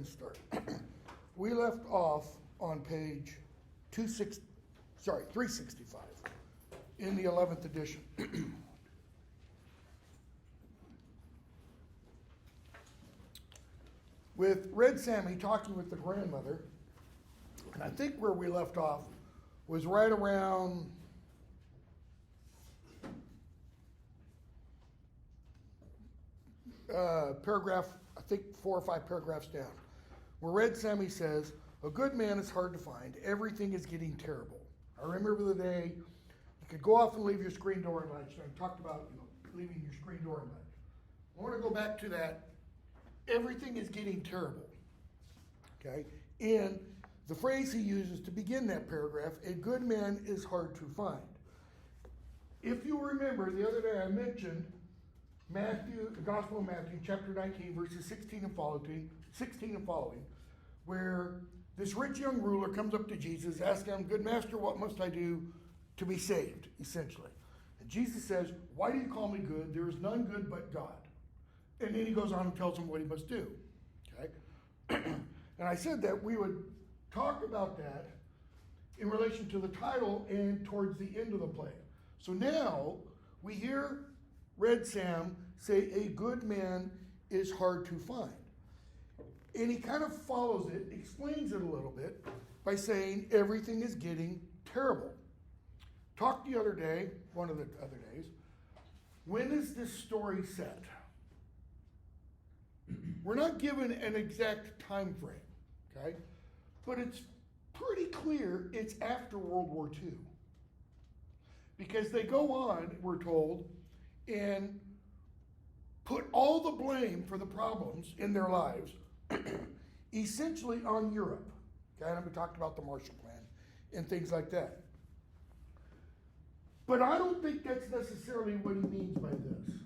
and start. We left off on page 365 in the 11th edition. With Red Sammy talking with the grandmother, and I think where we left off was right around paragraph, I think 4 or 5 paragraphs down, where Red Sammy says, "A good man is hard to find. Everything is getting terrible." I remember the day you could go off and leave your screen door unlatched. I talked about leaving your screen door unlatched. I want to go back to that. Everything is getting terrible. Okay? And the phrase he uses to begin that paragraph, "a good man is hard to find." If you remember, the other day I mentioned Matthew, the Gospel of Matthew, chapter 19, verses 16 and following, where this rich young ruler comes up to Jesus, asking him, "Good master, what must I do to be saved?" essentially. And Jesus says, "Why do you call me good? There is none good but God." And then he goes on and tells him what he must do. Okay? And I said that we would talk about that in relation to the title and towards the end of the play. So now we hear Red Sam say, "A good man is hard to find." And he kind of follows it, explains it a little bit by saying everything is getting terrible. Talked the other day, one of the other days, when is this story set? We're not given an exact time frame, okay? But it's pretty clear it's after World War II. Because they go on, we're told, and put all the blame for the problems in their lives essentially on Europe. Okay, and we talked about the Marshall Plan and things like that. But I don't think that's necessarily what he means by this.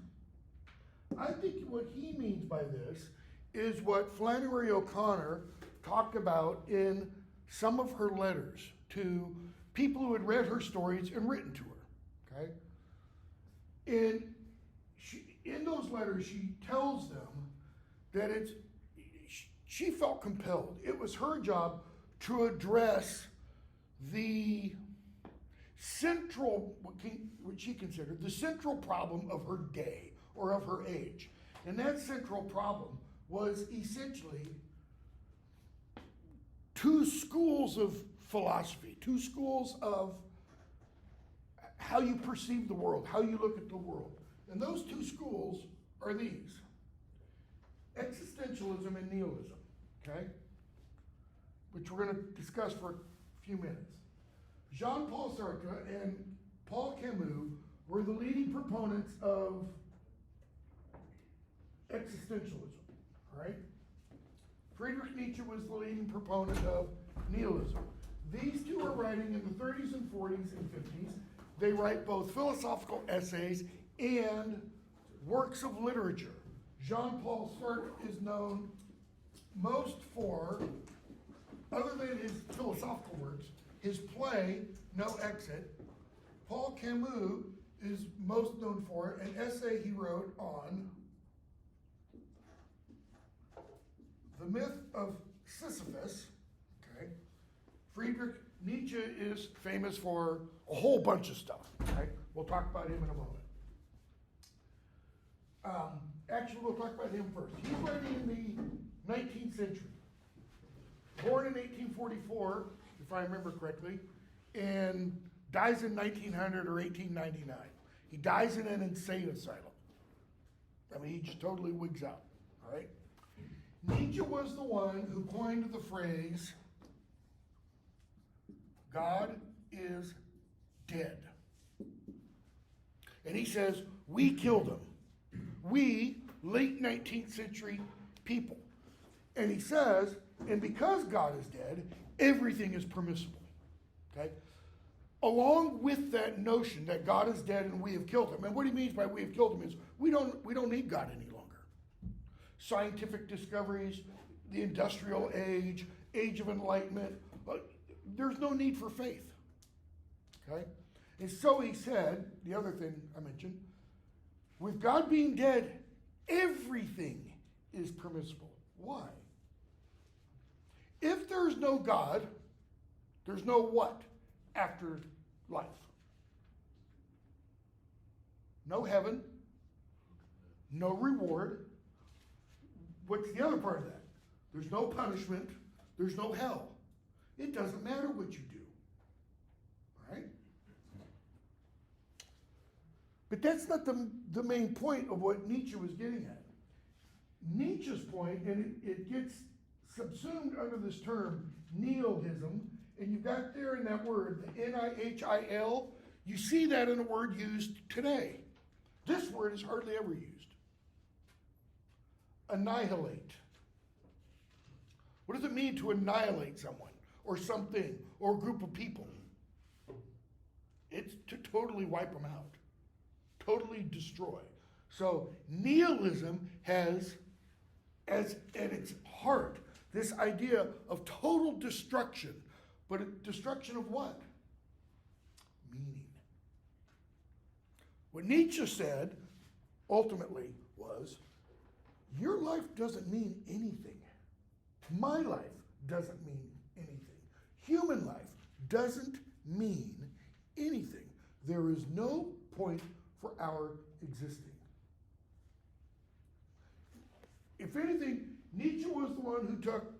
I think what he means by this is what Flannery O'Connor talked about in some of her letters to people who had read her stories and written to her. Okay? And in those letters, she tells them that she felt compelled. It was her job to address the central, what she considered the central problem of her day or of her age. And that central problem was essentially two schools of philosophy, two schools of how you perceive the world, how you look at the world. And those two schools are these: existentialism and nihilism, okay? Which we're going to discuss for a few minutes. Jean-Paul Sartre and Paul Camus were the leading proponents of existentialism, all right? Friedrich Nietzsche was the leading proponent of nihilism. These two are writing in the 30s and 40s and 50s. They write both philosophical essays and works of literature. Jean-Paul Sartre is known most for, other than his philosophical works, his play, No Exit. Paul Camus is most known for an essay he wrote on the myth of Sisyphus. Okay. Friedrich Nietzsche is famous for a whole bunch of stuff. Okay? We'll talk about him in a moment. Actually, we'll talk about him first. He's writing in the 19th century. Born in 1844, if I remember correctly, and dies in 1900 or 1899. He dies in an insane asylum. I mean, he just totally wigs out. All right? Nietzsche was the one who coined the phrase, "God is dead." And he says, we killed him. We, late 19th century people. And he says, and because God is dead, everything is permissible. Okay? Along with that notion that God is dead and we have killed him. And what he means by we have killed him is we don't need God any longer. Scientific discoveries, the industrial age, age of enlightenment, there's no need for faith. Okay? And so he said, the other thing I mentioned, with God being dead, everything is permissible. Why? is no God, there's no what after life? No heaven, no reward. What's the other part of that? There's no punishment, there's no hell. It doesn't matter what you do. All right? But that's not the main point of what Nietzsche was getting at. Nietzsche's point, and it gets subsumed under this term, nihilism, and you've got there in that word, the N-I-H-I-L, you see that in a word used today. This word is hardly ever used. Annihilate. What does it mean to annihilate someone, or something, or a group of people? It's to totally wipe them out. Totally destroy. So nihilism has as at its heart this idea of total destruction. But a destruction of what? Meaning. What Nietzsche said ultimately was, your life doesn't mean anything. My life doesn't mean anything. Human life doesn't mean anything. There is no point for our existing. If anything, Nietzsche was the one who took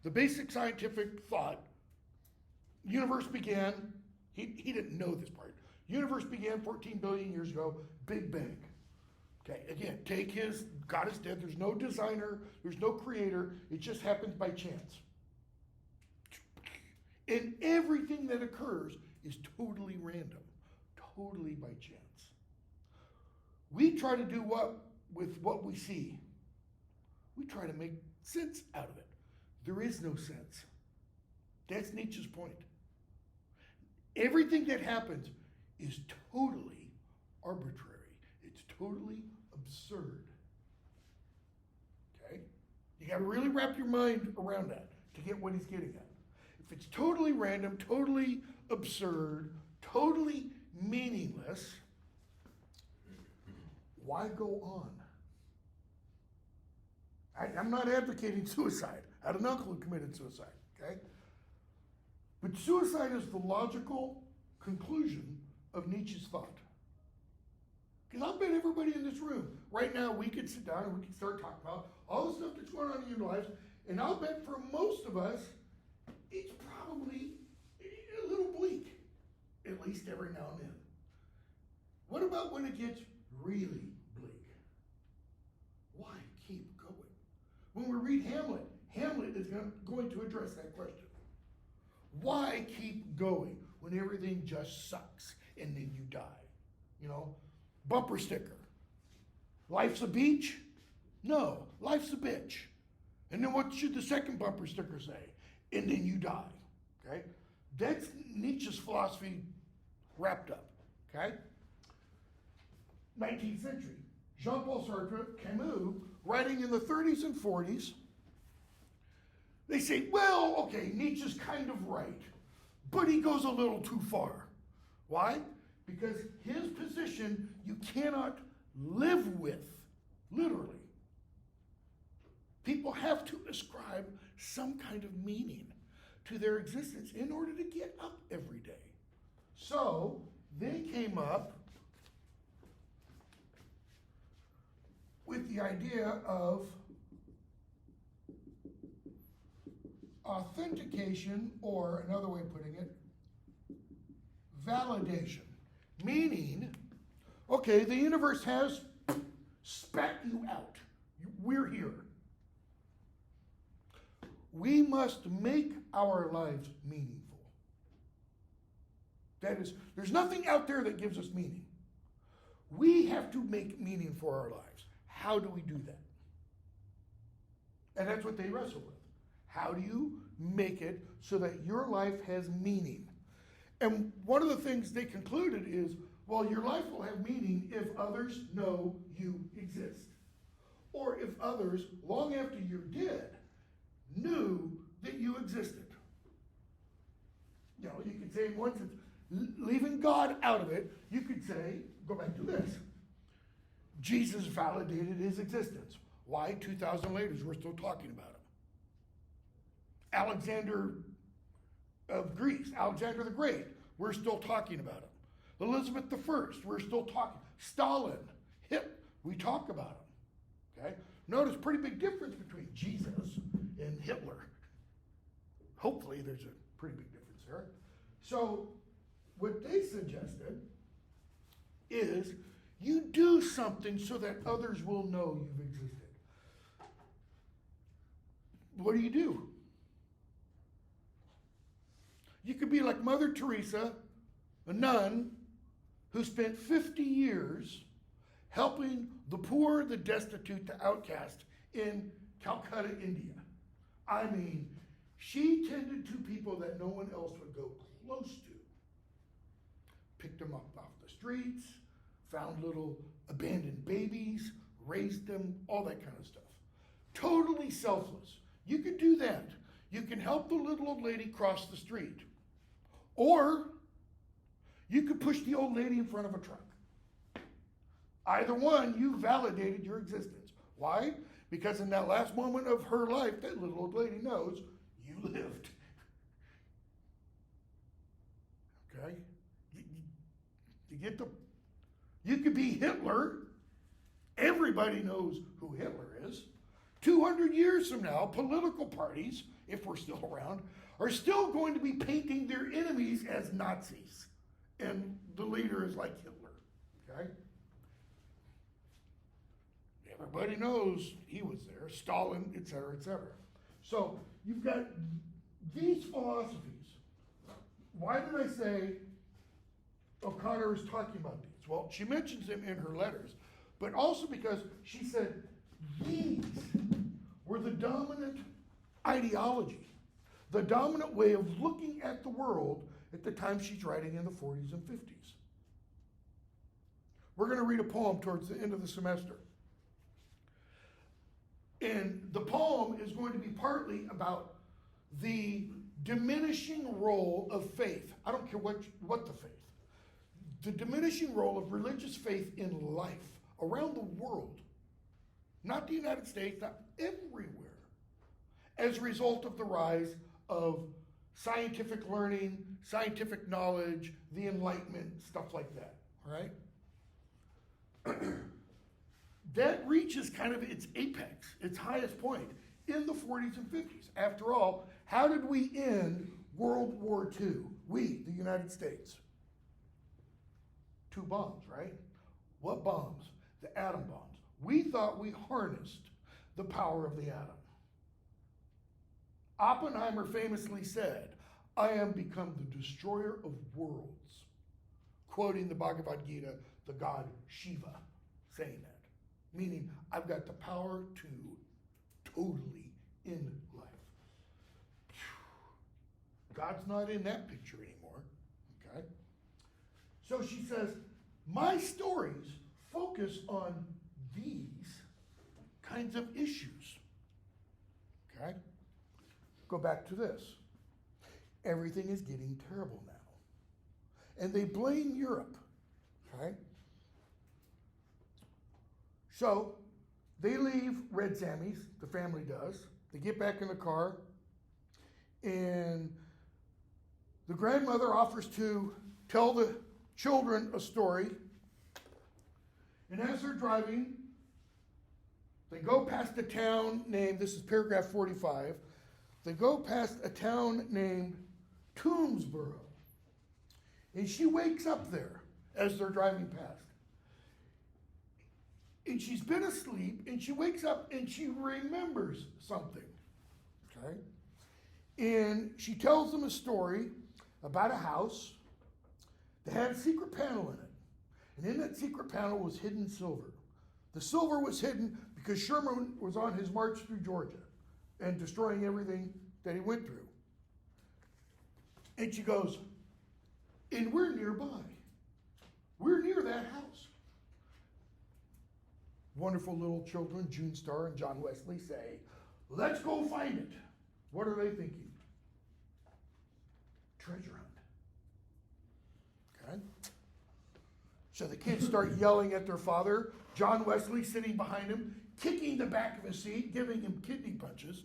the basic scientific thought. Universe began, he didn't know this part. Universe began 14 billion years ago, Big Bang. Okay, again, take his, God is dead, there's no designer, there's no creator, it just happens by chance. And everything that occurs is totally random, totally by chance. We try to do what with what we see? We try to make sense out of it. There is no sense. That's Nietzsche's point. Everything that happens is totally arbitrary. It's totally absurd. Okay? You got to really wrap your mind around that to get what he's getting at. If it's totally random, totally absurd, totally meaningless, why go on? I'm not advocating suicide. I had an uncle who committed suicide, okay? But suicide is the logical conclusion of Nietzsche's thought. Because I'll bet everybody in this room, right now, we could sit down and we could start talking about all the stuff that's going on in your lives, and I'll bet for most of us, it's probably a little bleak, at least every now and then. What about when it gets really bleak? Why keep going? When we read Hamlet, Hamlet is going to address that question. Why keep going when everything just sucks and then you die? You know, bumper sticker. Life's a beach? No, life's a bitch. And then what should the second bumper sticker say? And then you die. Okay? That's Nietzsche's philosophy wrapped up. Okay? 19th century. Jean-Paul Sartre, Camus, writing in the 30s and 40s, they say, well, okay, Nietzsche's kind of right, but he goes a little too far. Why? Because his position you cannot live with, literally. People have to ascribe some kind of meaning to their existence in order to get up every day. So they came up with the idea of authentication, or another way of putting it, validation. Meaning, okay, the universe has spat you out. We're here. We must make our lives meaningful. That is, there's nothing out there that gives us meaning. We have to make meaning for our lives. How do we do that? And that's what they wrestle with. How do you make it so that your life has meaning? And one of the things they concluded is, well, your life will have meaning if others know you exist. Or if others, long after you're dead, knew that you existed. You know, you could say, once it's leaving God out of it, you could say, go back to this. Jesus validated his existence. Why? 2,000 later, we're still talking about him. Alexander of Greece, Alexander the Great, we're still talking about him. Elizabeth I, we're still talking. Stalin, Hitler, we talk about him. Okay? Notice pretty big difference between Jesus and Hitler. Hopefully there's a pretty big difference there. So what they suggested is you do something so that others will know you've existed. What do? You could be like Mother Teresa, a nun who spent 50 years helping the poor, the destitute, the outcast in Calcutta, India. I mean, she tended to people that no one else would go close to. Picked them up off the streets, found little abandoned babies, raised them, all that kind of stuff. Totally selfless. You can do that. You can help the little old lady cross the street. Or you could push the old lady in front of a truck. Either one, you validated your existence. Why? Because in that last moment of her life, that little old lady knows you lived. Okay? You get the... You could be Hitler. Everybody knows who Hitler is. 200 years from now, political parties, if we're still around, are still going to be painting their enemies as Nazis. And the leader is like Hitler. Okay? Everybody knows he was there, Stalin, etc., etc. So you've got these philosophies. Why did I say O'Connor is talking about these? Well, she mentions them in her letters, but also because she said these were the dominant ideology, the dominant way of looking at the world at the time she's writing in the 40s and 50s. We're going to read a poem towards the end of the semester. And the poem is going to be partly about the diminishing role of faith. I don't care what the faith. The diminishing role of religious faith in life around the world. Not the United States, not everywhere. As a result of the rise of scientific learning, scientific knowledge, the Enlightenment, stuff like that. All right? That reaches kind of its apex, its highest point in the 40s and 50s. After all, how did we end World War II? We, the United States. 2 bombs, right? What bombs? The atom bombs. We thought we harnessed the power of the atom. Oppenheimer famously said, "I am become the destroyer of worlds," quoting the Bhagavad Gita, the god Shiva, saying that. Meaning, I've got the power to totally end life. God's not in that picture anymore, okay? So she says, my stories focus on these kinds of issues, okay? Go back to this. Everything is getting terrible now. And they blame Europe, okay? So they leave Red Sammy's, the family does. They get back in the car, and the grandmother offers to tell the children a story. And as they're driving, they go past a town named, this is paragraph 45, they go past a town named Toomsboro. And she wakes up there as they're driving past. And she's been asleep, and she wakes up and she remembers something, okay? And she tells them a story about a house that had a secret panel in it. And in that secret panel was hidden silver. The silver was hidden because Sherman was on his march through Georgia and destroying everything that he went through. And she goes, and we're nearby. We're near that house. Wonderful little children, June Star and John Wesley, say, let's go find it. What are they thinking? Treasure hunt. Okay? So the kids start yelling at their father. John Wesley sitting behind him, kicking the back of his seat, giving him kidney punches.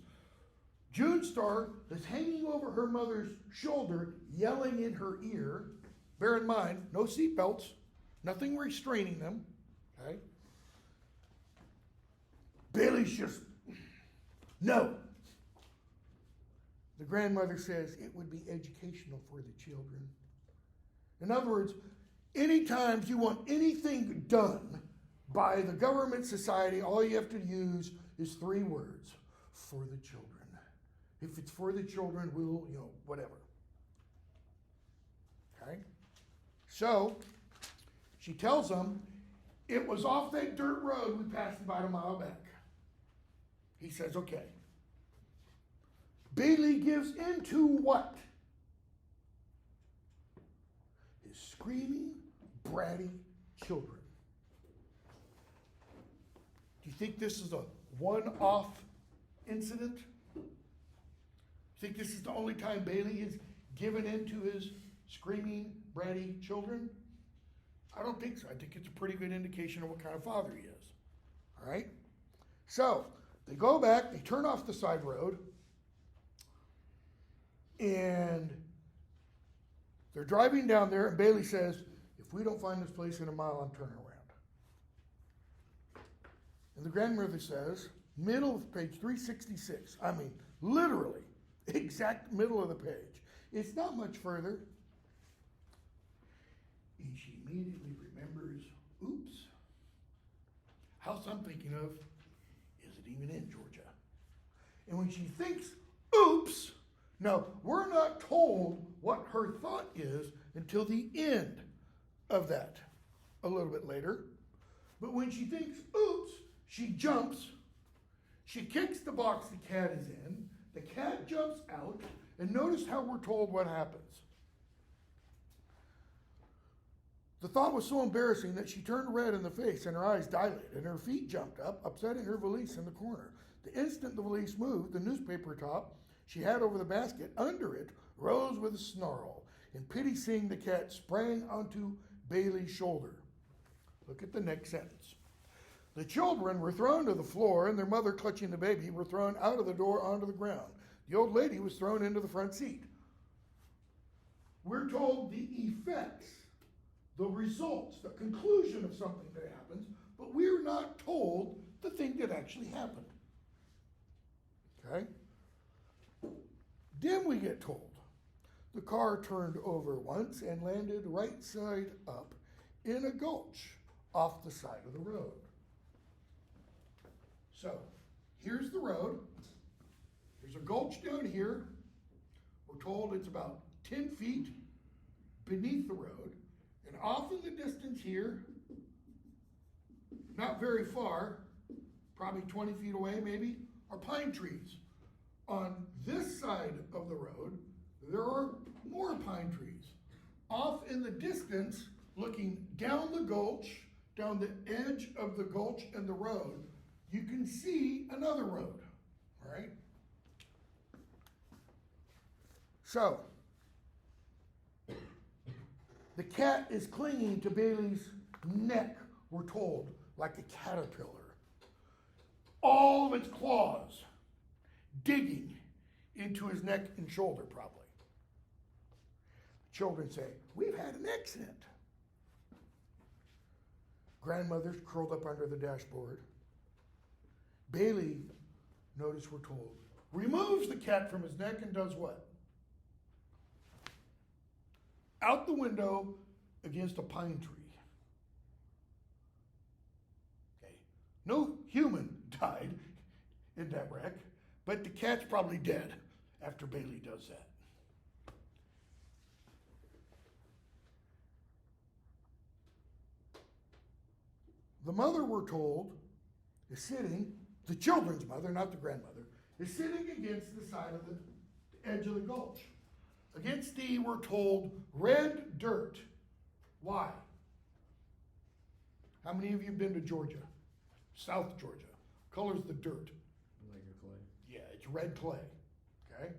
June Star is hanging over her mother's shoulder, yelling in her ear. Bear in mind, no seatbelts, nothing restraining them. Okay? Bailey's just, no. The grandmother says it would be educational for the children. In other words, anytime you want anything done by the government, society, all you have to use is 3 words: for the children. If it's for the children, we'll, whatever. Okay? So, she tells them, it was off that dirt road we passed about a mile back. He says, okay. Bailey gives in to what? His screaming, bratty children. Do you think this is a one-off incident? Do you think this is the only time Bailey has given in to his screaming, bratty children? I don't think so. I think it's a pretty good indication of what kind of father he is. All right? So, they go back, they turn off the side road, and they're driving down there, and Bailey says, if we don't find this place in a mile, I'm turning around. And the grandmother says, middle of page 366, I mean, literally, exact middle of the page. It's not much further. And she immediately remembers, oops, house I'm thinking of isn't even in Georgia. And when she thinks, oops, now we're not told what her thought is until the end of that, a little bit later. But when she thinks, oops, she jumps, she kicks the box the cat is in, the cat jumps out, and notice how we're told what happens. The thought was so embarrassing that she turned red in the face and her eyes dilated and her feet jumped up, upsetting her valise in the corner. The instant the valise moved, the newspaper top she had over the basket under it rose with a snarl. In pity seeing the cat sprang onto Bailey's shoulder. Look at the next sentence. The children were thrown to the floor and their mother clutching the baby were thrown out of the door onto the ground. The old lady was thrown into the front seat. We're told the effects, the results, the conclusion of something that happens, but we're not told the thing that actually happened. Okay? Then we get told the car turned over once and landed right side up in a gulch off the side of the road. So, here's the road. There's a gulch down here. We're told it's about 10 feet beneath the road. And off in the distance here, not very far, probably 20 feet away maybe, are pine trees. On this side of the road, there are more pine trees. Off in the distance, looking down the gulch, down the edge of the gulch and the road, you can see another road, all right? So, the cat is clinging to Bailey's neck, we're told, like a caterpillar. All of its claws digging into his neck and shoulder, probably. The children say, we've had an accident. Grandmother's curled up under the dashboard. Bailey, notice we're told, removes the cat from his neck and does what? Out the window against a pine tree. Okay. No human died in that wreck, but the cat's probably dead after Bailey does that. The mother, we're told, is sitting, the children's mother, not the grandmother, is sitting against the side of the edge of the gulch. Against the, we're told, red dirt. Why? How many of you have been to Georgia? South Georgia. Color's the dirt. Like a clay. Yeah, it's red clay. Okay?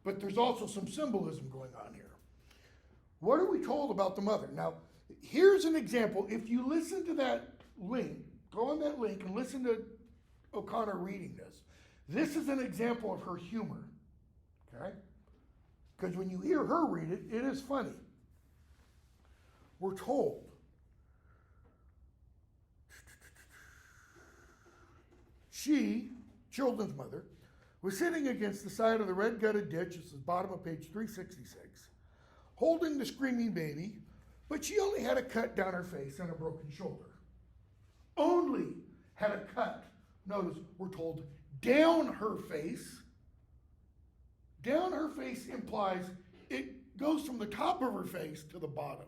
But there's also some symbolism going on here. What are we told about the mother? Now, here's an example. If you listen to that link, go on that link and listen to O'Connor reading this. This is an example of her humor. Okay? Because when you hear her read it, it is funny. We're told she, children's mother, was sitting against the side of the red gutted ditch, this is the bottom of page 366, holding the screaming baby, but she only had a cut down her face and a broken shoulder. Only had a cut. Notice, we're told down her face. Down her face implies it goes from the top of her face to the bottom.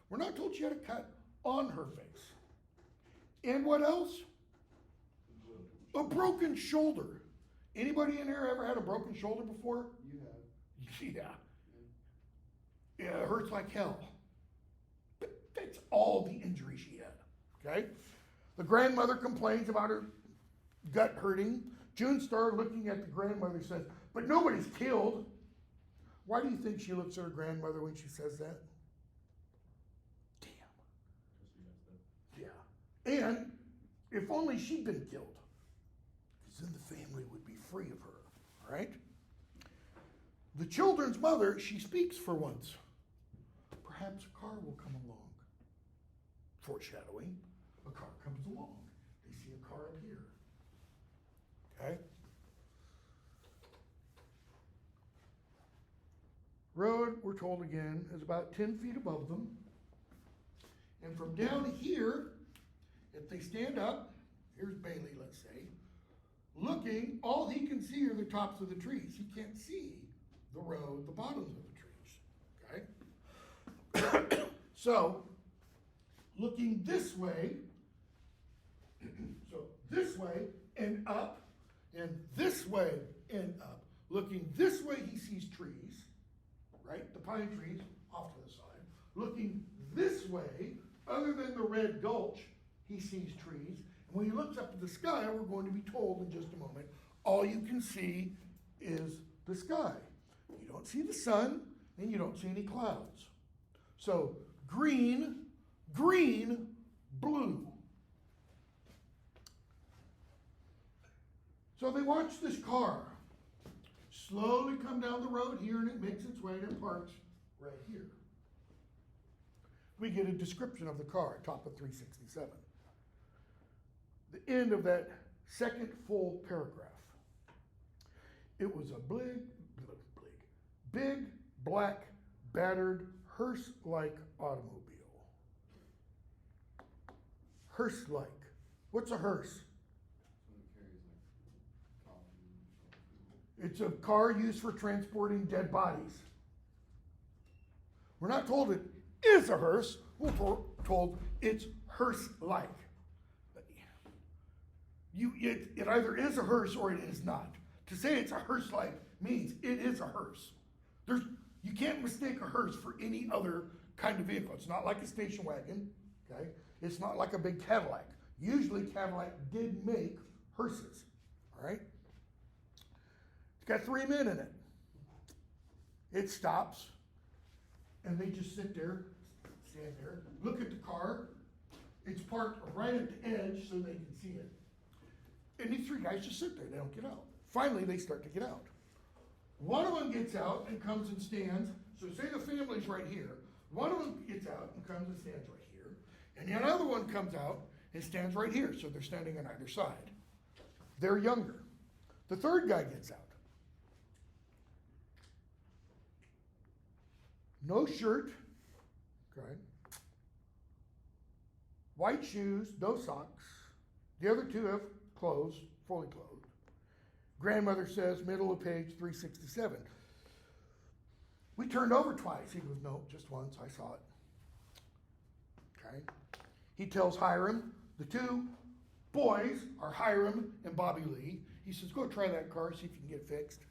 We're not told she had a cut on her face. And what else? A broken shoulder. Anybody in here ever had a broken shoulder before? You have. Yeah. Yeah, it hurts like hell. But that's all the injury she had. Okay? The grandmother complains about her gut hurting. June Star, looking at the grandmother, says, but nobody's killed. Why do you think she looks at her grandmother when she says that? Damn. Yeah. And if only she'd been killed, because then the family would be free of her. All right? The children's mother, she speaks for once. Perhaps a car will come along. Foreshadowing, a car comes along. They see a car up here. Okay? Road, we're told again, is about 10 feet above them. And from down here, if they stand up, here's Bailey, let's say, looking, all he can see are the tops of the trees. He can't see the road, the bottoms of the trees. Okay? So, looking this way, so this way and up, and this way and up. Looking this way, he sees trees, right? The pine trees off to the side. Looking this way, other than the red gulch, he sees trees. And when he looks up at the sky, we're going to be told in just a moment, all you can see is the sky. You don't see the sun, and you don't see any clouds. So green, green, blue. So they watch this car slowly come down the road here, and it makes its way and it parks right here. We get a description of the car, top of 367. The end of that second full paragraph. It was a big, black, battered, hearse-like automobile. Hearse-like. What's a hearse? It's a car used for transporting dead bodies. We're not told it is a hearse. We're told it's hearse-like. It either is a hearse or it is not. To say it's a hearse-like means it is a hearse. You can't mistake a hearse for any other kind of vehicle. It's not like a station wagon. Okay? It's not like a big Cadillac. Usually Cadillac did make hearses. All right? It's got 3 men in it. It stops, and they just sit there, stand there, look at the car. It's parked right at the edge so they can see it. And these 3 guys just sit there. They don't get out. Finally, they start to get out. One of them gets out and comes and stands. So say the family's right here. One of them gets out and comes and stands right here. And the other one comes out and stands right here. So they're standing on either side. They're younger. The third guy gets out. No shirt. Okay. White shoes, no socks. The other 2 have clothes, fully clothed. Grandmother says, middle of page 367. We turned over twice. He goes, no, just once. I saw it. Okay. He tells Hiram, the 2 boys are Hiram and Bobby Lee. He says, go try that car, see if you can get it fixed.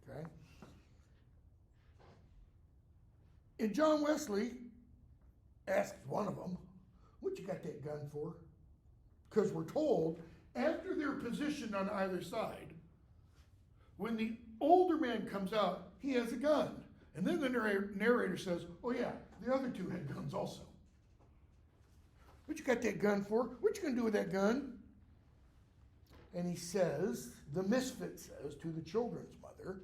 Okay. And John Wesley asks one of them, what you got that gun for? Because we're told, after they're positioned on either side, when the older man comes out, he has a gun. And then the narrator says, oh yeah, the other 2 had guns also. What you got that gun for? What you gonna do with that gun? And he says, the misfit says to the children's mother,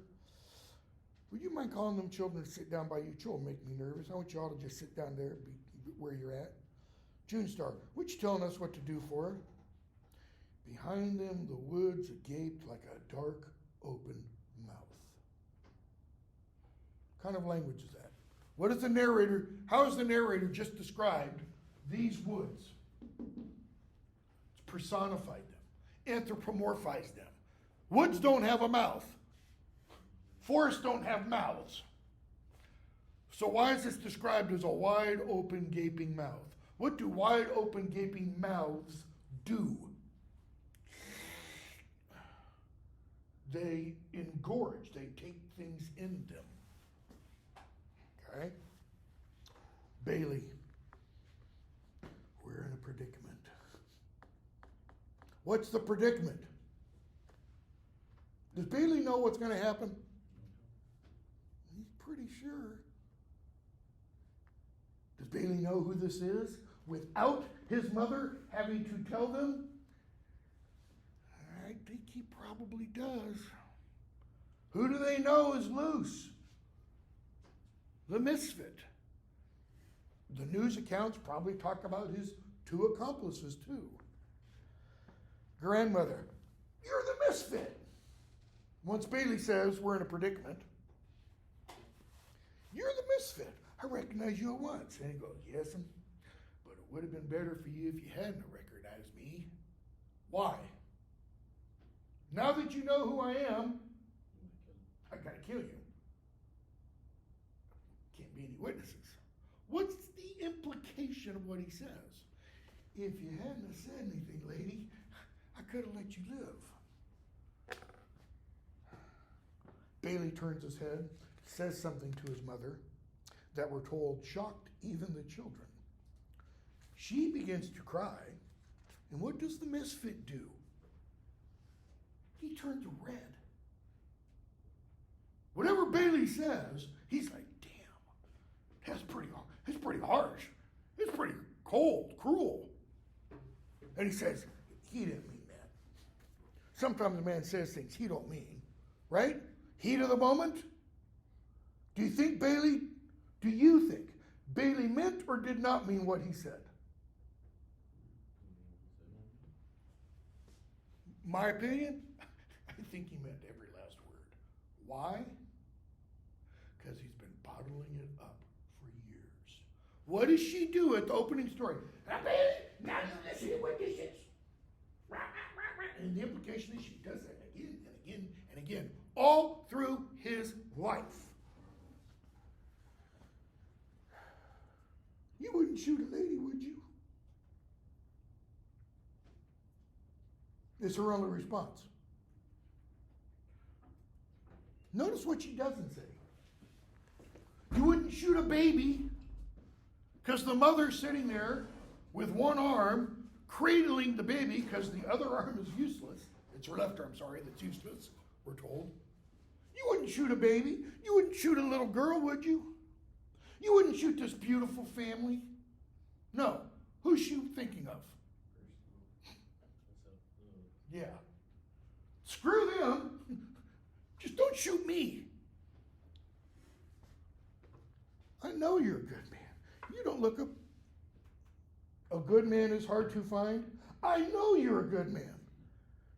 Would you mind calling them children to sit down by you? Children make me nervous. I want you all to just sit down there, be where you're at. June Star, what you telling us what to do for her? Behind them, the woods gaped like a dark, open mouth. What kind of language is that? What is the narrator, how has the narrator just described these woods? It's personified them, anthropomorphized them. Woods don't have a mouth. Forests don't have mouths. So why is this described as a wide open gaping mouth? What do wide open gaping mouths do? They engorge, they take things in them. Okay? Bailey, we're in a predicament. What's the predicament? Does Bailey know what's going to happen? He's pretty sure. Does Bailey know who this is without his mother having to tell them? I think he probably does. Who do they know is loose? The misfit. The news accounts probably talk about his two accomplices too. Grandmother, you're the misfit. Once Bailey says we're in a predicament, you're the misfit. I recognize you at once. And he goes, yes, but it would have been better for you if you hadn't recognized me. Why? Now that you know who I am, I gotta kill you. Can't be any witnesses. What's the implication of what he says? If you hadn't said anything, lady, I could have let you live. Bailey turns his head, says something to his mother that we're told shocked even the children. She begins to cry, and what does the misfit do? He turns red. Whatever Bailey says, he's like, damn, that's pretty harsh. It's pretty cold, cruel. And he says, he didn't mean that. Sometimes a man says things he don't mean, right? Heat of the moment. Do you think Bailey meant or did not mean what he said? My opinion, I think he meant every last word. Why? Because he's been bottling it up for years. What does she do at the opening story? Now, Bailey, now you listen to what this is. And the implication is she does that again and again and again, all through his life. You wouldn't shoot a lady, would you? It's her only response. Notice what she doesn't say. You wouldn't shoot a baby because the mother's sitting there with one arm cradling the baby because the other arm is useless. It's her left arm, sorry, that's useless, we're told. You wouldn't shoot a baby. You wouldn't shoot a little girl, would you? You wouldn't shoot this beautiful family. No. Who's she thinking of? Yeah. Screw them. Just don't shoot me. I know you're a good man. You don't look a good man is hard to find. I know you're a good man.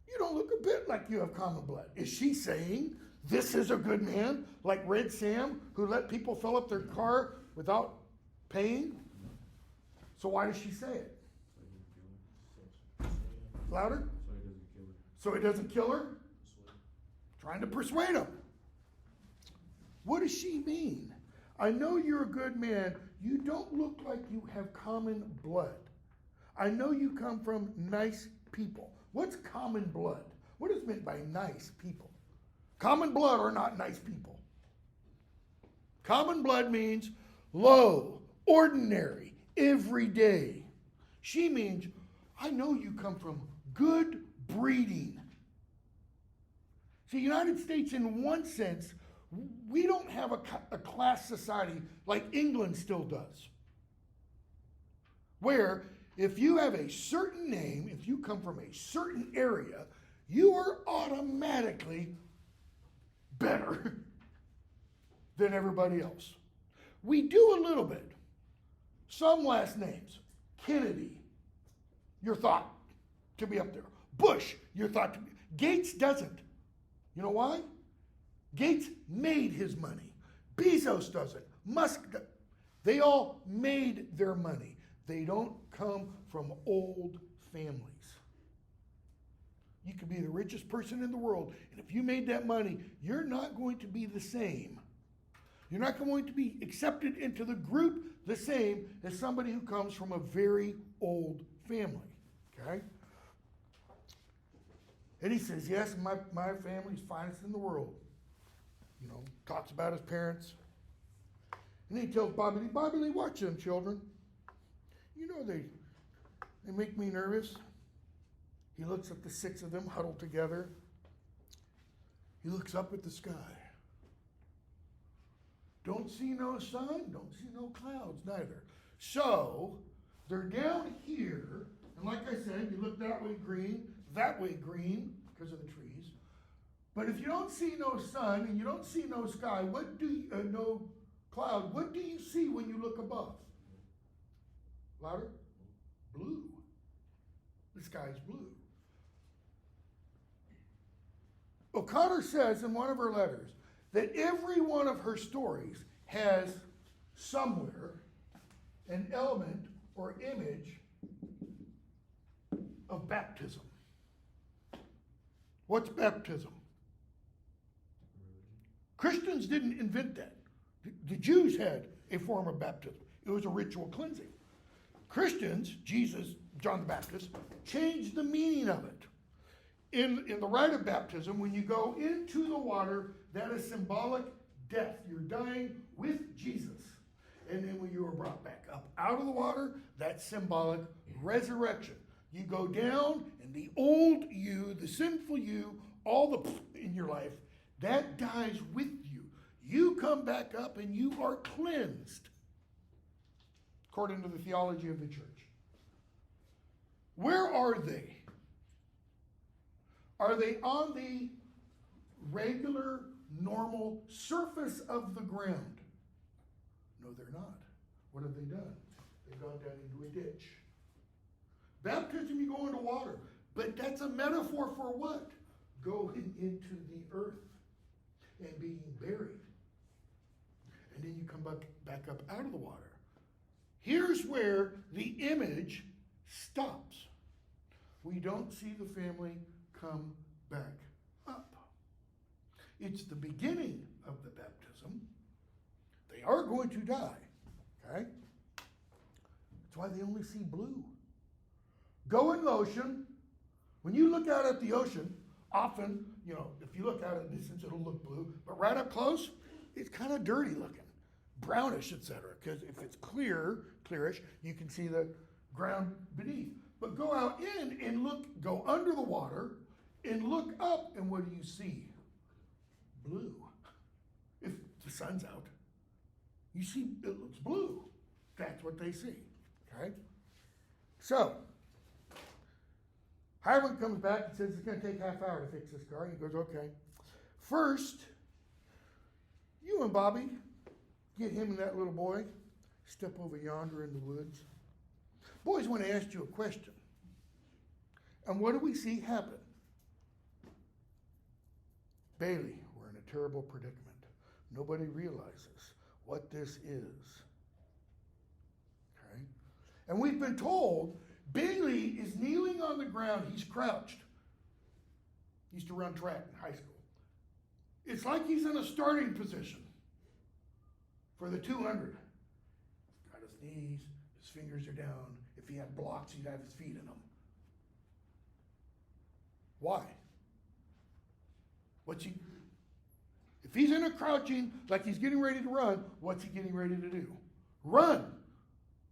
You don't look a bit like you have common blood. Is she saying this is a good man, like Red Sam, who let people fill up their car without paying? So why does she say it? Louder? So he doesn't kill her? Trying to persuade him. What does she mean? I know you're a good man. You don't look like you have common blood. I know you come from nice people. What's common blood? What is meant by nice people? Common blood are not nice people. Common blood means low, ordinary, everyday. She means, I know you come from good breeding. See, United States, in one sense, we don't have a class society like England still does. Where if you have a certain name, if you come from a certain area, you are automatically better. than everybody else. We do a little bit. Some last names. Kennedy, you're thought to be up there. Bush, you're thought to be. Gates doesn't. You know why? Gates made his money. Bezos doesn't. Musk doesn't. They all made their money. They don't come from old families. You could be the richest person in the world, and if you made that money, you're not going to be the same. You're not going to be accepted into the group the same as somebody who comes from a very old family. Okay? And he says, yes, my family's finest in the world. You know, talks about his parents. And then he tells Bobby Lee, watch them children. You know they make me nervous. He looks at the 6 of them huddled together. He looks up at the sky. Don't see no sun, don't see no clouds neither. So, they're down here, and like I said, you look that way green because of the trees. But if you don't see no sun and you don't see no sky, no cloud, what do you see when you look above? Louder? Blue. The sky's blue. O'Connor says in one of her letters that every one of her stories has somewhere an element or image of baptism. What's baptism? Christians didn't invent that. The Jews had a form of baptism. It was a ritual cleansing. Christians, Jesus, John the Baptist, changed the meaning of it. In the rite of baptism, when you go into the water, that is symbolic death. You're dying with Jesus. And then when you are brought back up out of the water, that's symbolic resurrection. You go down, and the old you, the sinful you, all the in your life, that dies with you. You come back up, and you are cleansed, according to the theology of the church. Where are they? Are they on the regular, normal surface of the ground? No, they're not. What have they done? They've gone down into a ditch. Baptism, you go into water. But that's a metaphor for what? Going into the earth and being buried. And then you come back up out of the water. Here's where the image stops. We don't see the family come back up. It's the beginning of the baptism. They are going to die. Okay? That's why they only see blue. Go in the ocean. When you look out at the ocean, often, if you look out at a distance, it'll look blue. But right up close, it's kind of dirty looking. Brownish, etc. Because if it's clearish, you can see the ground beneath. But go out in and go under the water and look up, and what do you see? Blue. If the sun's out, you see it looks blue. That's what they see. Okay? So, Hiram comes back and says it's going to take half hour to fix this car. He goes, okay. First, you and Bobby, get him and that little boy, step over yonder in the woods. Boys, want to ask you a question. And what do we see happen? Bailey, we're in a terrible predicament. Nobody realizes what this is. Okay? And we've been told Bailey is kneeling on the ground. He's crouched. He used to run track in high school. It's like he's in a starting position for the 200. He's got his knees, his fingers are down. If he had blocks, he'd have his feet in them. Why? If he's in a crouching, like he's getting ready to run, what's he getting ready to do? Run.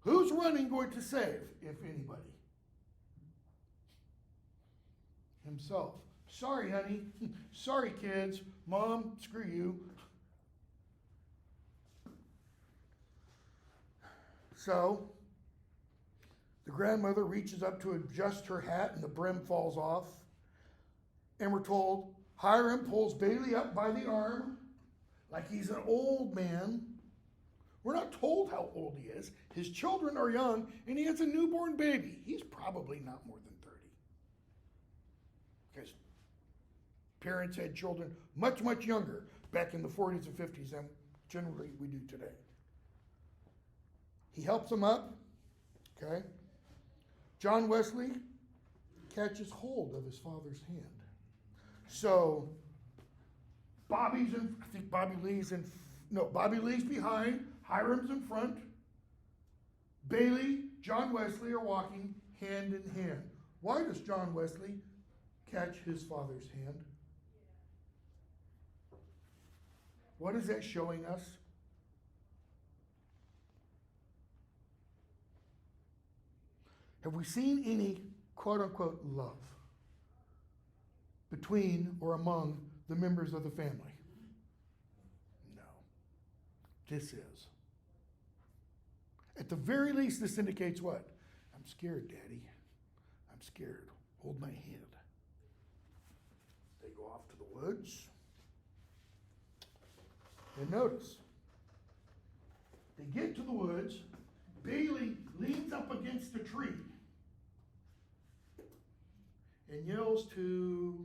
Who's running going to save, if anybody? Himself. Sorry, honey. Sorry, kids. Mom, screw you. So, the grandmother reaches up to adjust her hat and the brim falls off. And we're told Hiram pulls Bailey up by the arm like he's an old man. We're not told how old he is. His children are young, and he has a newborn baby. He's probably not more than 30. Because parents had children much, much younger back in the 40s and 50s than generally we do today. He helps them up, okay? John Wesley catches hold of his father's hand. So Bobby Lee's behind, Hiram's in front. Bailey, John Wesley are walking hand in hand. Why does John Wesley catch his father's hand? What is that showing us? Have we seen any quote-unquote love between or among the members of the family? No. This is. At the very least, this indicates what? I'm scared, Daddy. I'm scared. Hold my hand. They go off to the woods. And notice, they get to the woods. Bailey leans up against a tree and yells to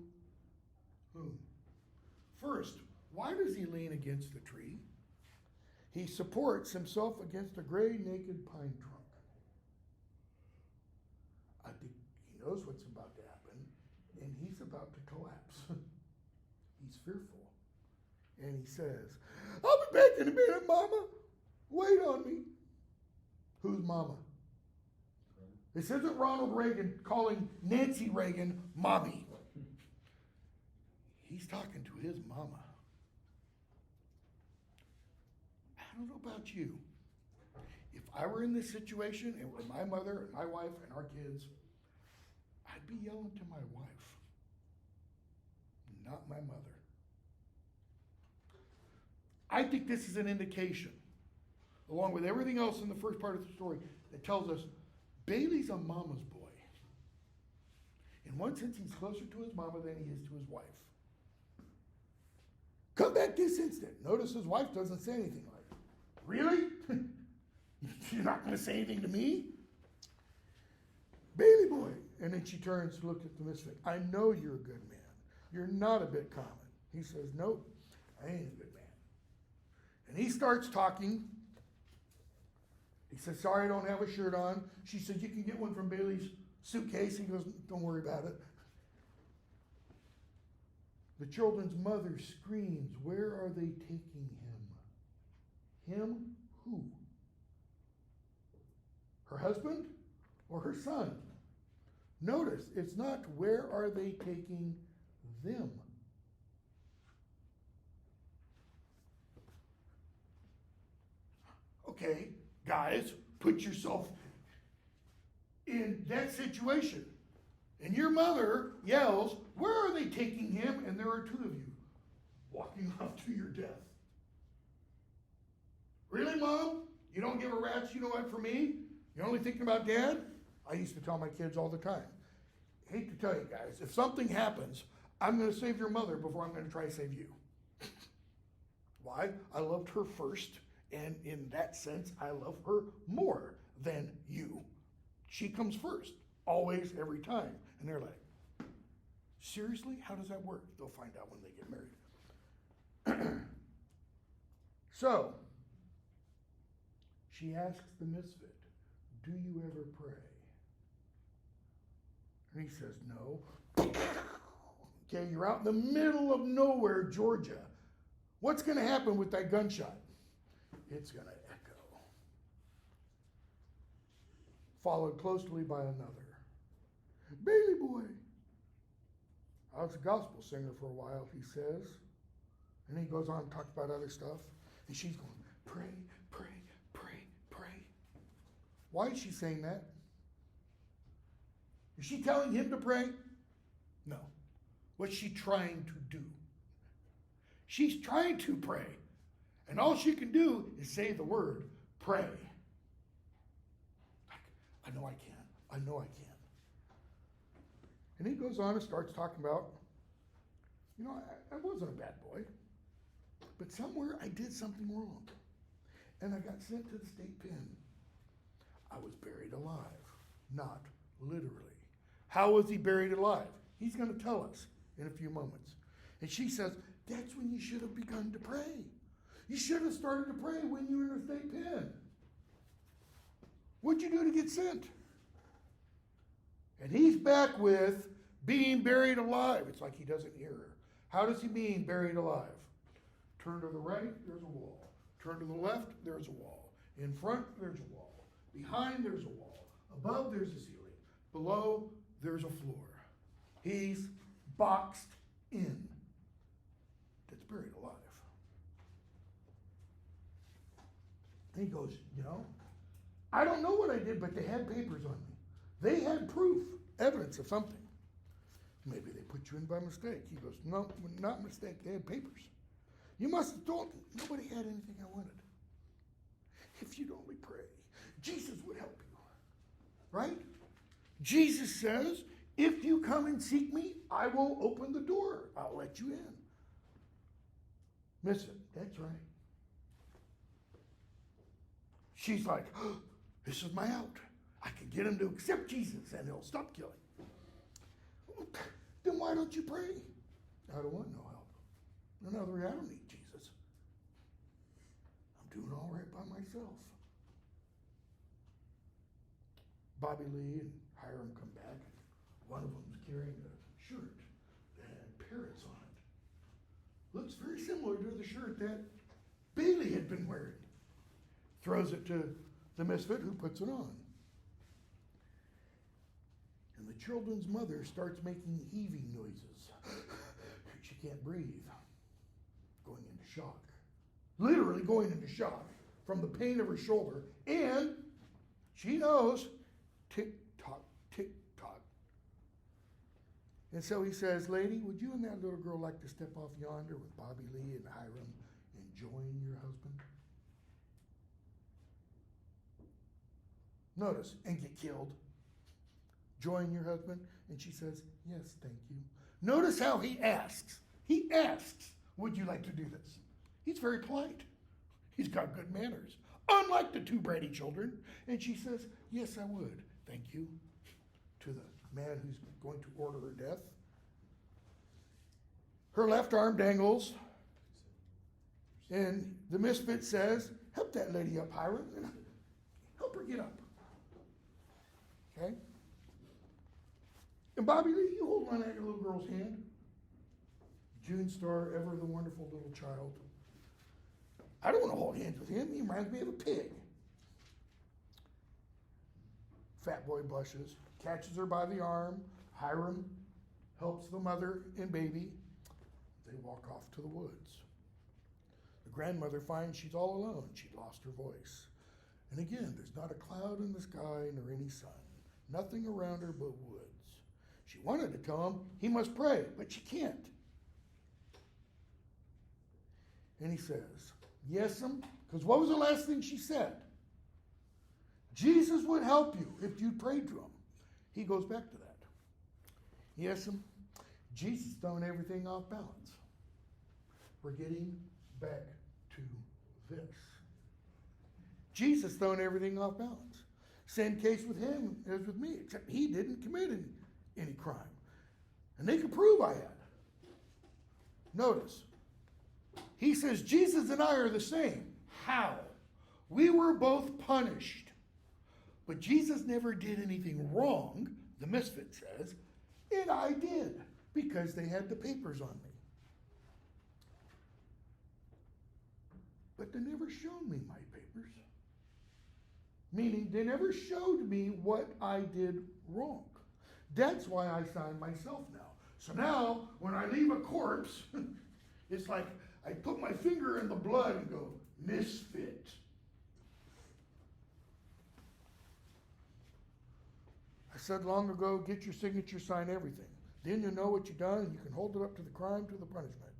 whom? First, why does he lean against the tree? He supports himself against a gray, naked pine trunk. I think he knows what's about to happen, and he's about to collapse. He's fearful. And he says, I'll be back in a minute, Mama. Wait on me. Who's Mama? This isn't Ronald Reagan calling Nancy Reagan Mommy. He's talking to his mama. I don't know about you. If I were in this situation and were my mother and my wife and our kids, I'd be yelling to my wife, not my mother. I think this is an indication, along with everything else in the first part of the story, that tells us Bailey's a mama's boy. In one sense, he's closer to his mama than he is to his wife. Come back this instant. Notice his wife doesn't say anything like, really? You're not going to say anything to me? Bailey boy. And then she turns to look at the misfit. I know you're a good man. You're not a bit common. He says, nope, I ain't a good man. And he starts talking. He says, sorry, I don't have a shirt on. She said, you can get one from Bailey's suitcase. He goes, don't worry about it. The children's mother screams, where are they taking him? Him who? Her husband or her son? Notice, it's not where are they taking them. Okay, guys, put yourself in that situation. And your mother yells, where are they taking him? And there are two of you walking off to your death. Really, Mom? You don't give a rat's you know what for me? You're only thinking about Dad? I used to tell my kids all the time. I hate to tell you guys, if something happens, I'm going to save your mother before I'm going to try to save you. Why? I loved her first, and in that sense, I love her more than you. She comes first, always, every time. And they're like, seriously? How does that work? They'll find out when they get married. So, she asks the misfit, do you ever pray? And he says, no. Okay, you're out in the middle of nowhere, Georgia. What's going to happen with that gunshot? It's going to echo. Followed closely by another. Bailey boy. I was a gospel singer for a while, he says. And he goes on and talks about other stuff. And she's going, pray, pray, pray, pray. Why is she saying that? Is she telling him to pray? No. What's she trying to do? She's trying to pray. And all she can do is say the word, pray. I know I can. I know I can. And he goes on and starts talking about, I wasn't a bad boy. But somewhere I did something wrong. And I got sent to the state pen. I was buried alive, not literally. How was he buried alive? He's going to tell us in a few moments. And she says, that's when you should have begun to pray. You should have started to pray when you were in the state pen. What'd you do to get sent? And he's back with being buried alive. It's like he doesn't hear her. How does he mean buried alive? Turn to the right, there's a wall. Turn to the left, there's a wall. In front, there's a wall. Behind, there's a wall. Above, there's a ceiling. Below, there's a floor. He's boxed in. That's buried alive. And he goes, I don't know what I did, but they had papers on me. They had proof, evidence of something. Maybe they put you in by mistake. He goes, no, not mistake. They had papers. You must have told me. Nobody had anything I wanted. If you'd only pray, Jesus would help you. Right? Jesus says, if you come and seek me, I will open the door. I'll let you in. Miss it. That's right. She's like, oh, this is my out. I can get him to accept Jesus and he'll stop killing. Then why don't you pray? I don't want no help. In other words, I don't need Jesus. I'm doing all right by myself. Bobby Lee and Hiram come back. And one of them's carrying a shirt that had parrots on it. Looks very similar to the shirt that Bailey had been wearing. Throws it to the misfit who puts it on. And the children's mother starts making heaving noises. She can't breathe. Going into shock. Literally going into shock from the pain of her shoulder. And she knows, tick-tock, tick-tock. And so he says, lady, would you and that little girl like to step off yonder with Bobby Lee and Hiram and join your husband? Notice, and get killed. Join your husband? And she says, yes, thank you. Notice how he asks. He asks, would you like to do this? He's very polite. He's got good manners. Unlike the two bratty children. And she says, yes, I would. Thank you. To the man who's going to order her death. Her left arm dangles. And the misfit says, help that lady up, Hiram. Help her get up. Okay? And Bobby Lee, you hold on to that little girl's hand. June Star, ever the wonderful little child. I don't want to hold hands with him. He reminds me of a pig. Fat boy blushes, catches her by the arm. Hiram helps the mother and baby. They walk off to the woods. The grandmother finds she's all alone. She'd lost her voice. And again, there's not a cloud in the sky nor any sun. Nothing around her but woods. She wanted to tell him he must pray, but she can't. And he says, yes'm, because what was the last thing she said? Jesus would help you if you prayed to him. He goes back to that. Yes'm, Jesus throwing everything off balance. We're getting back to this. Jesus throwing everything off balance. Same case with him as with me, except he didn't commit any crime. And they could prove I had. Notice, he says, Jesus and I are the same. How? We were both punished. But Jesus never did anything wrong, the misfit says, and I did, because they had the papers on me. But they never showed me my papers. Meaning, they never showed me what I did wrong. That's why I sign myself now. So now, when I leave a corpse, it's like I put my finger in the blood and go, misfit. I said long ago, get your signature, sign everything. Then you know what you've done, and you can hold it up to the crime, to the punishment.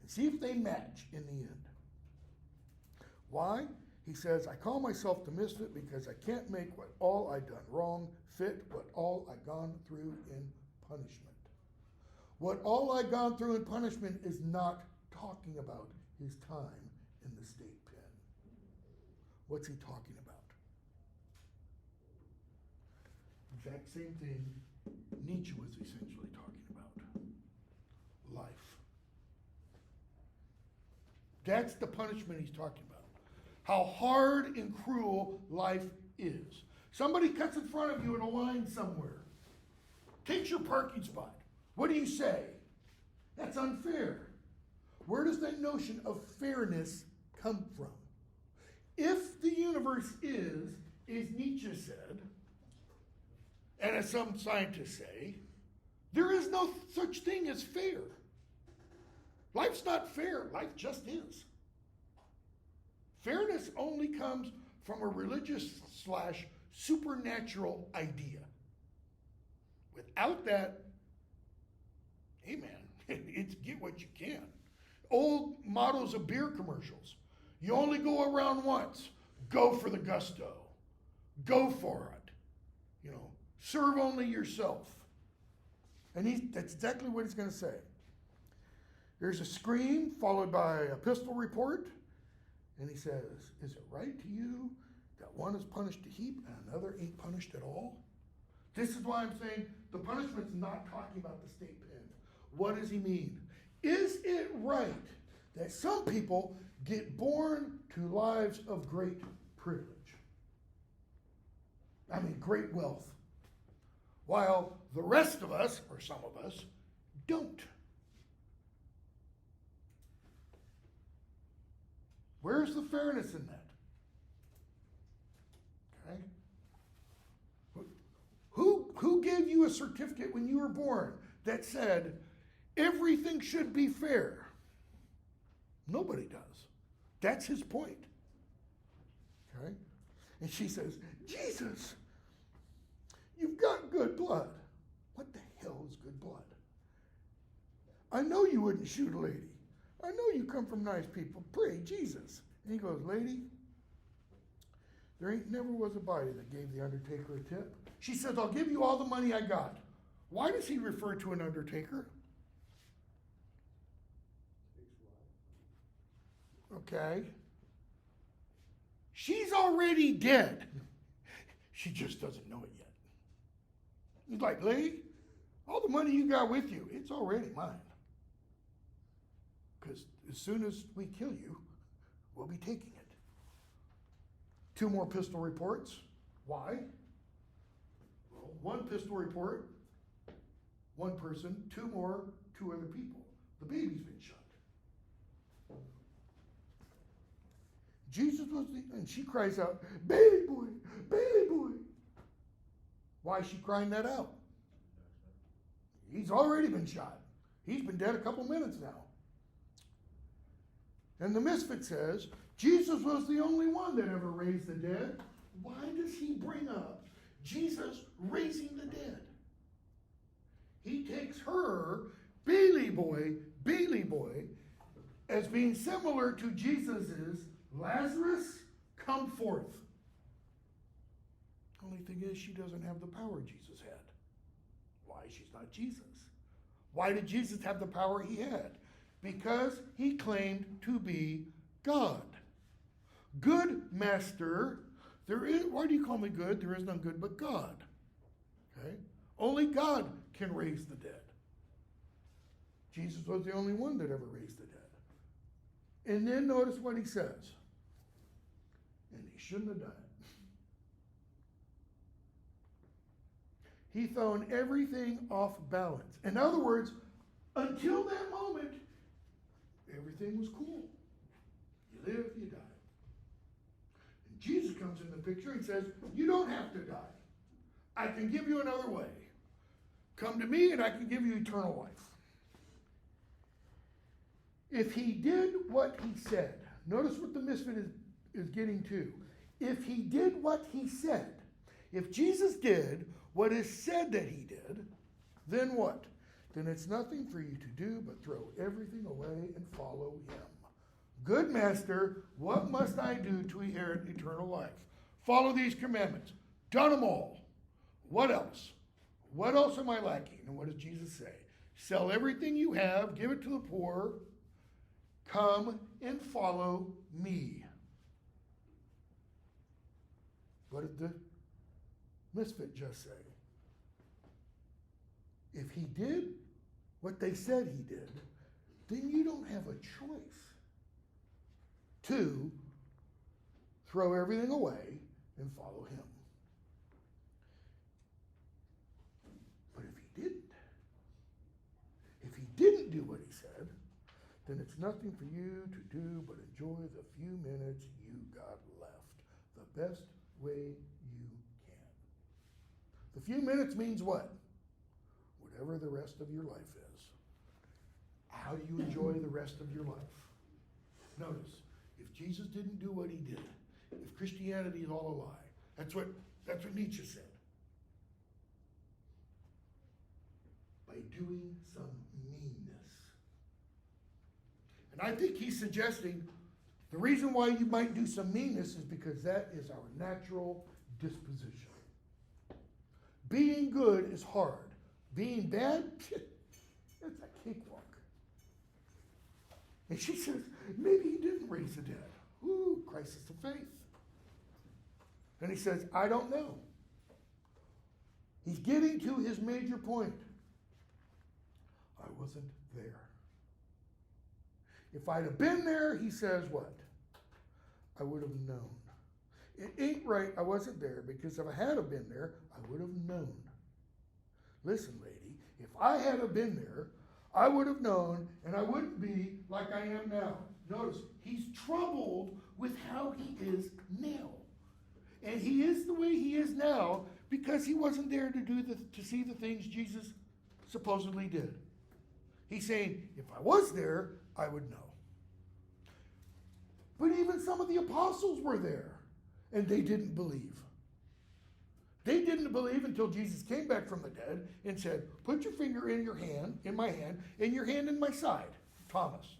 And see if they match in the end. Why? He says, I call myself the misfit because I can't make what all I done wrong fit what all I gone through in punishment. What all I gone through in punishment is not talking about his time in the state pen. What's he talking about? Exact same thing Nietzsche was essentially talking about. Life. That's the punishment he's talking about. How hard and cruel life is. Somebody cuts in front of you in a line somewhere. Takes your parking spot. What do you say? That's unfair. Where does that notion of fairness come from? If the universe is, as Nietzsche said, and as some scientists say, there is no such thing as fair. Life's not fair. Life just is. Fairness only comes from a religious / supernatural idea. Without that, hey man, it's get what you can. Old mottos of beer commercials. You only go around once. Go for the gusto. Go for it. You know, serve only yourself. And that's exactly what he's going to say. There's a scream followed by a pistol report. And he says, is it right to you that one is punished a heap and another ain't punished at all? This is why I'm saying the punishment's not talking about the state pen. What does he mean? Is it right that some people get born to lives of great privilege? I mean, great wealth. While the rest of us, or some of us, don't. Where's the fairness in that? Okay? Who gave you a certificate when you were born that said everything should be fair? Nobody does. That's his point. Okay? And she says, Jesus, you've got good blood. What the hell is good blood? I know you wouldn't shoot a lady. I know you come from nice people. Pray, Jesus. And he goes, lady, there ain't never was a body that gave the undertaker a tip. She says, I'll give you all the money I got. Why does he refer to an undertaker? Okay. She's already dead. She just doesn't know it yet. He's like, lady, all the money you got with you, it's already mine. Because as soon as we kill you, we'll be taking it. 2 more pistol reports. Why? Well, 1 pistol report, 1 person, 2 more, 2 other people. The baby's been shot. Jesus was and she cries out, baby boy, baby boy. Why is she crying that out? He's already been shot. He's been dead a couple minutes now. And the misfit says, Jesus was the only one that ever raised the dead. Why does he bring up Jesus raising the dead? He takes her, Bailey boy, as being similar to Jesus's Lazarus, come forth. Only thing is, she doesn't have the power Jesus had. Why? She's not Jesus. Why did Jesus have the power he had? Because he claimed to be God. Good master, why do you call me good? There is none good but God. Okay? Only God can raise the dead. Jesus was the only one that ever raised the dead. And then notice what he says. And he shouldn't have done it. He thrown everything off balance. In other words, until that moment, everything was cool. You live, you die. And Jesus comes in the picture and says, you don't have to die. I can give you another way. Come to me and I can give you eternal life. If he did what he said, notice what the misfit is getting to. If he did what he said, if Jesus did what is said that he did, then what? Then it's nothing for you to do but throw everything away and follow him. Good master, what must I do to inherit eternal life? Follow these commandments. Done them all. What else? What else am I lacking? And what does Jesus say? Sell everything you have, give it to the poor, Come and follow me. What did the misfit just say? If he did what they said he did, then you don't have a choice to throw everything away and follow him. But if he didn't do what he said, then it's nothing for you to do but enjoy the few minutes you got left the best way you can. The few minutes means what? Whatever the rest of your life is. How do you enjoy the rest of your life? Notice, if Jesus didn't do what he did, if Christianity is all a lie, that's what Nietzsche said. By doing some meanness. And I think he's suggesting the reason why you might do some meanness is because that is our natural disposition. Being good is hard. Being bad, it's a cakewalk. And she says, maybe he didn't raise the dead. Ooh, crisis of faith. And he says, I don't know. He's getting to his major point. I wasn't there. If I'd have been there, he says what? I would have known. It ain't right I wasn't there, because if I had have been there, I would have known. Listen, lady, if I had have been there, I would have known, and I wouldn't be like I am now. Notice, he's troubled with how he is now. And he is the way he is now because he wasn't there to see the things Jesus supposedly did. He's saying, if I was there, I would know. But even some of the apostles were there, and they didn't believe. They didn't believe until Jesus came back from the dead and said, put your finger in your hand, in my hand, and your hand in my side. Thomas,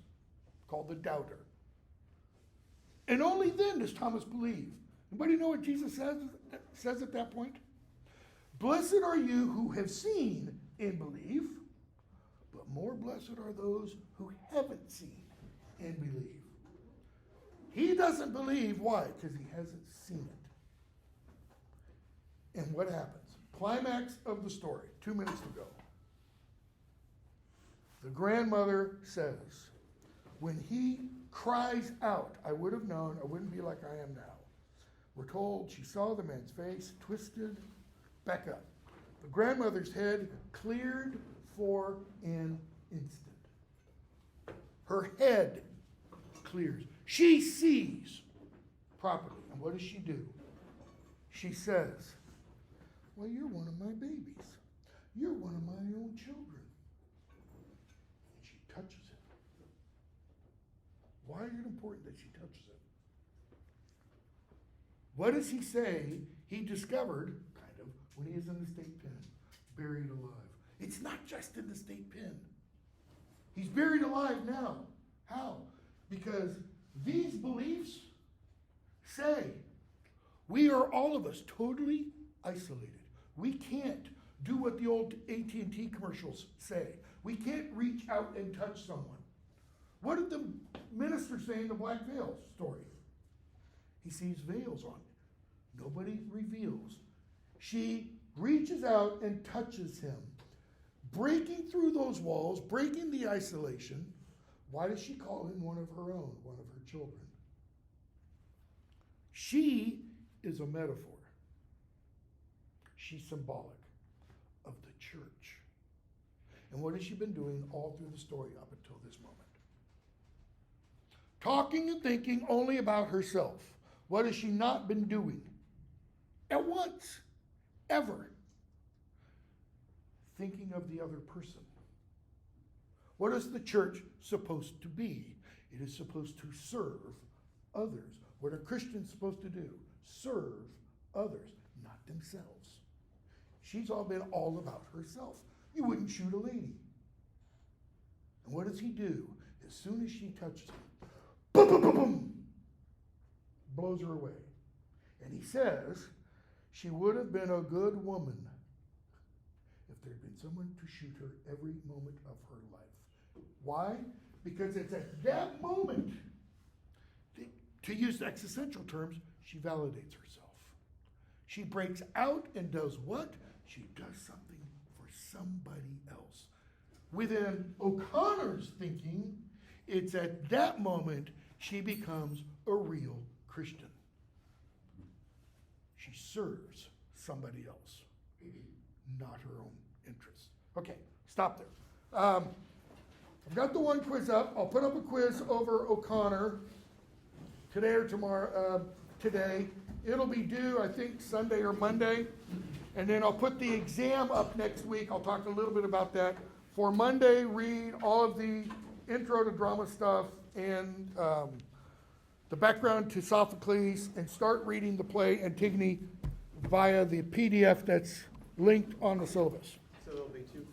called the doubter. And only then does Thomas believe. Anybody know what Jesus says at that point? Blessed are you who have seen and believe, but more blessed are those who haven't seen and believe. He doesn't believe. Why? Because he hasn't seen it. And what happens? Climax of the story, 2 minutes to go. The grandmother says, when he cries out, I would have known, I wouldn't be like I am now. We're told she saw the man's face twisted back up. The grandmother's head cleared for an instant. Her head clears. She sees properly. And what does she do? She says, well, you're one of my babies. You're one of my own children. And she touches him. Why is it important that she touches him? What does he say he discovered, kind of, when he is in the state pen, buried alive? It's not just in the state pen. He's buried alive now. How? Because these beliefs say we are, all of us, totally isolated. We can't do what the old AT&T commercials say. We can't reach out and touch someone. What did the minister say in the black veil story? He sees veils on it. Nobody reveals. She reaches out and touches him, breaking through those walls, breaking the isolation. Why does she call him one of her own, one of her children? She is a metaphor. She's symbolic of the church. And what has she been doing all through the story up until this moment? Talking and thinking only about herself. What has she not been doing? At once. Ever. Thinking of the other person. What is the church supposed to be? It is supposed to serve others. What are Christians supposed to do? Serve others, not themselves. She's all been all about herself. You wouldn't shoot a lady. And what does he do? As soon as she touches him, boom, boom, boom, boom, blows her away. And he says, she would have been a good woman if there had been someone to shoot her every moment of her life. Why? because it's at that moment, to use existential terms, she validates herself. She breaks out and does what? She does something for somebody else. Within O'Connor's thinking, it's at that moment she becomes a real Christian. She serves somebody else, not her own interests. Okay, stop there. I've got the one quiz up. I'll put up a quiz over O'Connor today or tomorrow. Today. It'll be due, I think, Sunday or Monday. And then I'll put the exam up next week. I'll talk a little bit about that. For Monday, read all of the intro to drama stuff and the background to Sophocles, and start reading the play Antigone via the PDF that's linked on the syllabus. So there'll be two